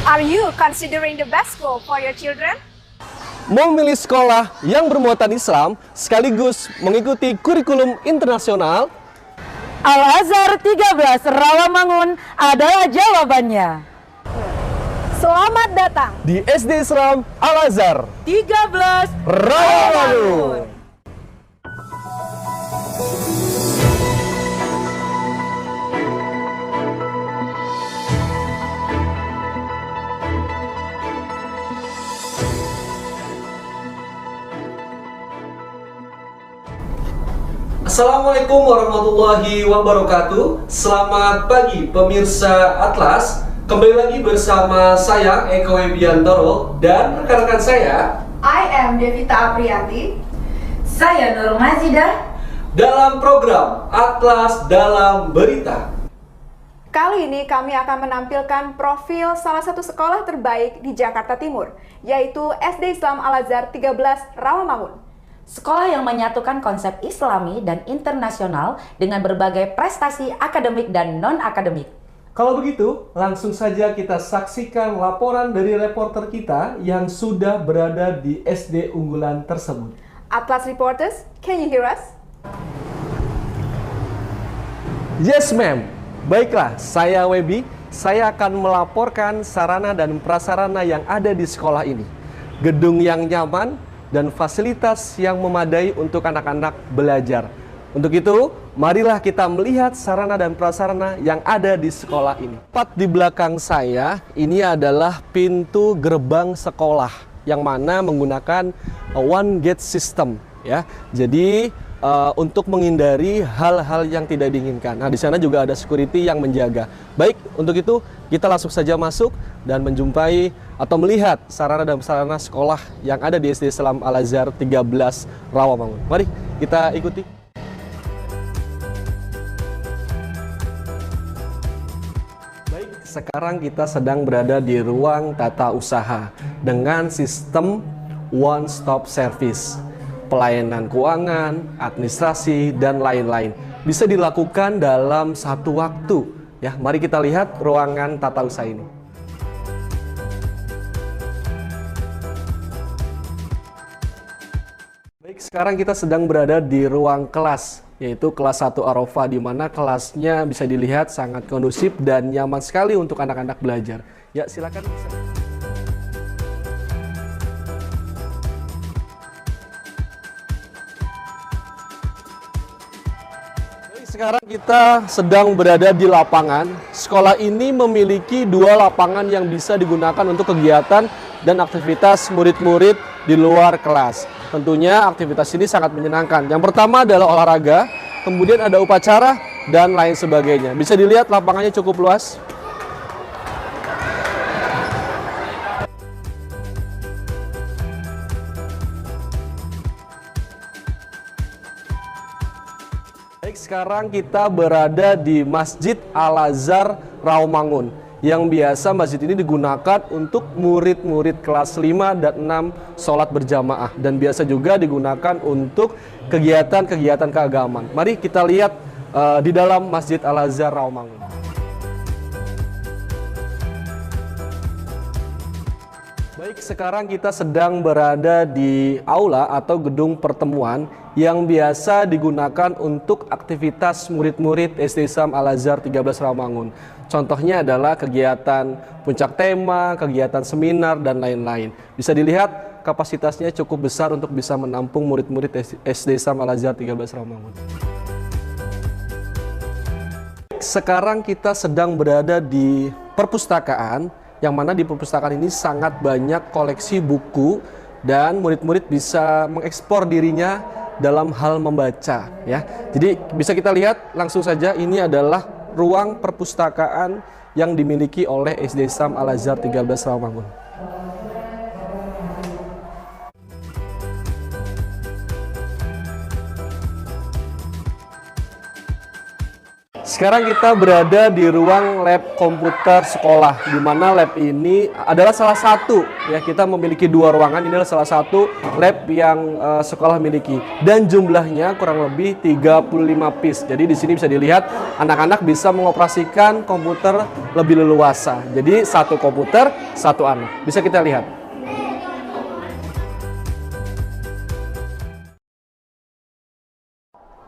Are you considering the best school for your children? Memilih sekolah yang bermuatan Islam sekaligus mengikuti kurikulum internasional? Al-Azhar 13 Rawamangun adalah jawabannya. Selamat datang Di SD Islam Al-Azhar 13 Rawamangun. Assalamualaikum warahmatullahi wabarakatuh. Selamat pagi pemirsa Atlas. Kembali lagi bersama saya Eko Wibiantoro dan rekan-rekan saya I am Devita Aprianti. Saya Nur Mazidah. dalam program Atlas dalam Berita. Kali ini kami akan menampilkan profil salah satu sekolah terbaik di Jakarta Timur, yaitu SD Islam Al-Azhar 13 Rawamangun. Sekolah yang menyatukan konsep Islami dan internasional dengan berbagai prestasi akademik dan non-akademik. Kalau begitu, langsung saja kita saksikan laporan dari reporter kita yang sudah berada di SD unggulan tersebut. Atlas Reporters, can you hear us? Yes, ma'am. Baiklah, saya Webi. Saya akan melaporkan sarana dan prasarana yang ada di sekolah ini. Gedung yang nyaman dan fasilitas yang memadai untuk anak-anak belajar. Untuk itu, marilah kita melihat sarana dan prasarana yang ada di sekolah ini. Tepat di belakang saya, ini adalah pintu gerbang sekolah yang mana menggunakan one gate system, ya. Jadi untuk menghindari hal-hal yang tidak diinginkan. Nah, di sana juga ada security yang menjaga. Baik, untuk itu kita langsung saja masuk dan menjumpai atau melihat sarana dan prasarana sekolah yang ada di SD Islam Al-Azhar 13 Rawamangun. Mari kita ikuti. Baik, sekarang kita sedang berada di ruang tata usaha dengan sistem one stop service. Pelayanan keuangan, administrasi, dan lain-lain bisa dilakukan dalam satu waktu. Ya, mari kita lihat ruangan tata usaha ini. Baik, sekarang kita sedang berada di ruang kelas, yaitu kelas 1 Arafah, di mana kelasnya bisa dilihat sangat kondusif dan nyaman sekali untuk anak-anak belajar. Ya, silakan. Sekarang kita sedang berada di lapangan. Sekolah ini memiliki 2 lapangan yang bisa digunakan untuk kegiatan dan aktivitas murid-murid di luar kelas. Tentunya aktivitas ini sangat menyenangkan. Yang pertama adalah olahraga, kemudian ada upacara, dan lain sebagainya. Bisa dilihat lapangannya cukup luas. Baik, sekarang kita berada di Masjid Al-Azhar Rawamangun, yang biasa masjid ini digunakan untuk murid-murid kelas 5 dan 6 sholat berjamaah, dan biasa juga digunakan untuk kegiatan-kegiatan keagamaan. Mari kita lihat di dalam Masjid Al-Azhar Rawamangun. Baik, sekarang kita sedang berada di aula atau gedung pertemuan yang biasa digunakan untuk aktivitas murid-murid SD Islam Al-Azhar 13 Rawamangun. Contohnya adalah kegiatan puncak tema, kegiatan seminar, dan lain-lain. Bisa dilihat kapasitasnya cukup besar untuk bisa menampung murid-murid SD Islam Al-Azhar 13 Rawamangun. Sekarang kita sedang berada di perpustakaan, yang mana di perpustakaan ini sangat banyak koleksi buku dan murid-murid bisa mengekspor dirinya dalam hal membaca, ya. Jadi bisa kita lihat langsung saja, ini adalah ruang perpustakaan yang dimiliki oleh SD Islam Al-Azhar 13 Rawamangun. Sekarang kita berada di ruang lab komputer sekolah, di mana lab ini adalah salah satu, ya kita memiliki 2 ruangan, ini adalah salah satu lab yang sekolah miliki. Dan jumlahnya kurang lebih 35 piece. Jadi di sini bisa dilihat anak-anak bisa mengoperasikan komputer lebih leluasa. Jadi 1 komputer, 1 anak. Bisa kita lihat.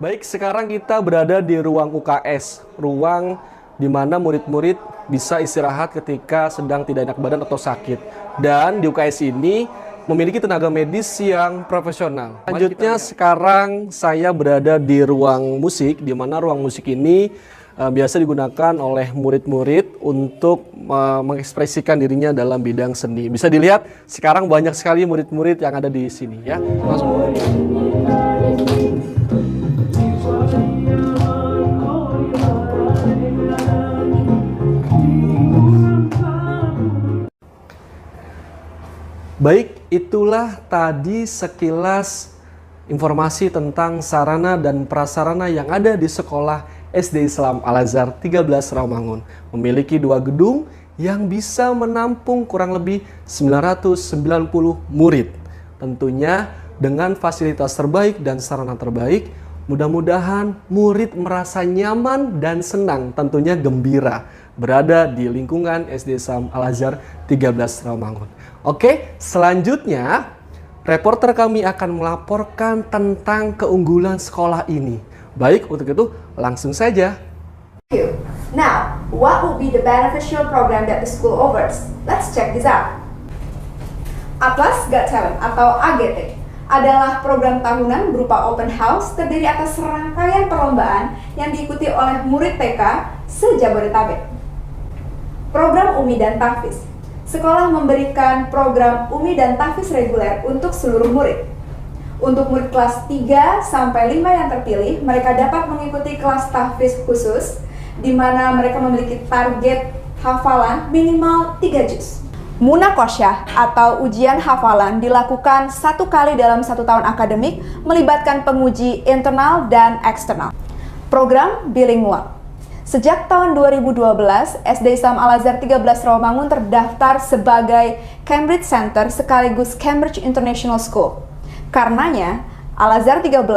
Baik, sekarang kita berada di ruang UKS, ruang di mana murid-murid bisa istirahat ketika sedang tidak enak badan atau sakit. Dan di UKS ini memiliki tenaga medis yang profesional. Selanjutnya sekarang saya berada di ruang musik, di mana ruang musik ini biasa digunakan oleh murid-murid untuk mengekspresikan dirinya dalam bidang seni. Bisa dilihat sekarang banyak sekali murid-murid yang ada di sini, ya. Langsung. Baik, itulah tadi sekilas informasi tentang sarana dan prasarana yang ada di sekolah SD Islam Al-Azhar 13 Rawamangun. Memiliki 2 gedung yang bisa menampung kurang lebih 990 murid. Tentunya dengan fasilitas terbaik dan sarana terbaik, mudah-mudahan murid merasa nyaman dan senang, tentunya gembira berada di lingkungan SD Islam Al-Azhar 13 Rawamangun. Oke, selanjutnya reporter kami akan melaporkan tentang keunggulan sekolah ini. Baik, untuk itu langsung saja. Now, what would be the beneficial program that the school offers? Let's check this out. Atlas Got Talent atau AGT adalah program tahunan berupa open house terdiri atas serangkaian perlombaan yang diikuti oleh murid TK se-Jabodetabek. Program UMI dan Tahfiz. Sekolah memberikan program UMI dan Tahfiz reguler untuk seluruh murid. Untuk murid kelas 3 sampai 5 yang terpilih, mereka dapat mengikuti kelas tahfiz khusus di mana mereka memiliki target hafalan minimal 3 juz. Munakosyah atau ujian hafalan dilakukan 1 kali dalam 1 tahun akademik, melibatkan penguji internal dan eksternal. Program bilingual. Sejak tahun 2012, SD Islam Al-Azhar 13 Rawamangun terdaftar sebagai Cambridge Center sekaligus Cambridge International School. Karenanya, Al-Azhar 13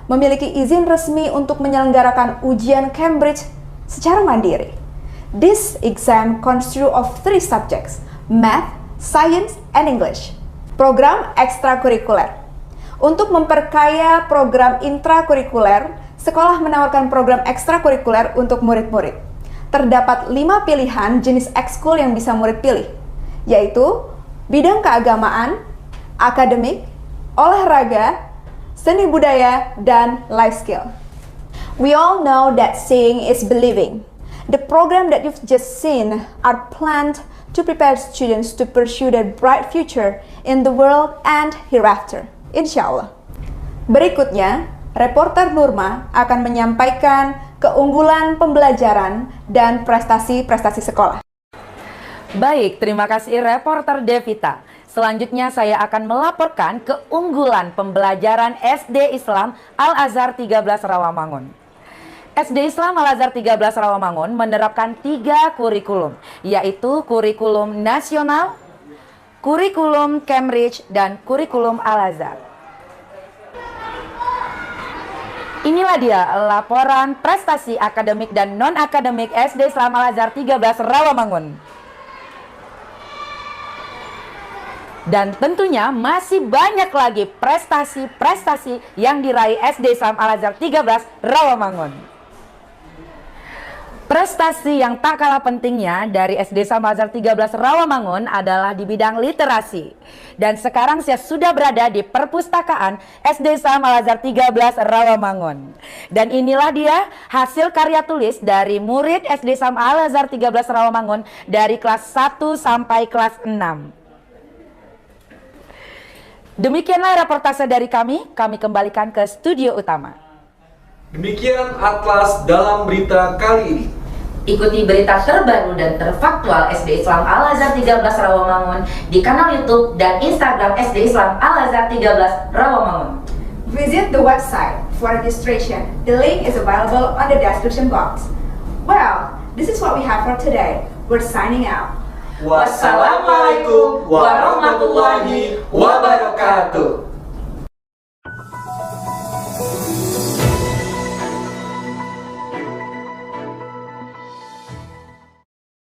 memiliki izin resmi untuk menyelenggarakan ujian Cambridge secara mandiri. This exam consists of 3 subjects, Math, Science, and English. Program ekstrakurikuler. Untuk memperkaya program intrakurikuler, sekolah menawarkan program ekstrakurikuler untuk murid-murid. Terdapat 5 pilihan jenis ekskul yang bisa murid pilih, yaitu bidang keagamaan, akademik, olahraga, seni budaya, dan life skill. We all know that seeing is believing. The program that you've just seen are planned to prepare students to pursue their bright future in the world and hereafter, insya-Allah. Berikutnya, reporter Nurma akan menyampaikan keunggulan pembelajaran dan prestasi-prestasi sekolah. Baik, terima kasih reporter Devita. Selanjutnya saya akan melaporkan keunggulan pembelajaran SD Islam Al-Azhar 13 Rawamangun. SD Islam Al-Azhar 13 Rawamangun menerapkan 3 kurikulum, yaitu kurikulum nasional, kurikulum Cambridge, dan kurikulum Al-Azhar. Inilah dia laporan prestasi akademik dan non-akademik SD Islam Al-Azhar 13 Rawamangun. Dan tentunya masih banyak lagi prestasi-prestasi yang diraih SD Islam Al-Azhar 13 Rawamangun. Prestasi yang tak kalah pentingnya dari SD Islam Al-Azhar 13 Rawamangun adalah di bidang literasi. Dan sekarang saya sudah berada di perpustakaan SD Islam Al-Azhar 13 Rawamangun. Dan inilah dia hasil karya tulis dari murid SD Islam Al-Azhar 13 Rawamangun dari kelas 1 sampai kelas 6. Demikianlah reportase dari kami kembalikan ke studio utama. Demikian Atlas dalam berita kali ini. Ikuti berita terbaru dan terfaktual SD Islam Al-Azhar 13 Rawamangun di kanal YouTube dan Instagram SD Islam Al-Azhar 13 Rawamangun. Visit the website for registration. The link is available on the description box. Well, this is what we have for today. We're signing out. Wassalamualaikum warahmatullahi wabarakatuh.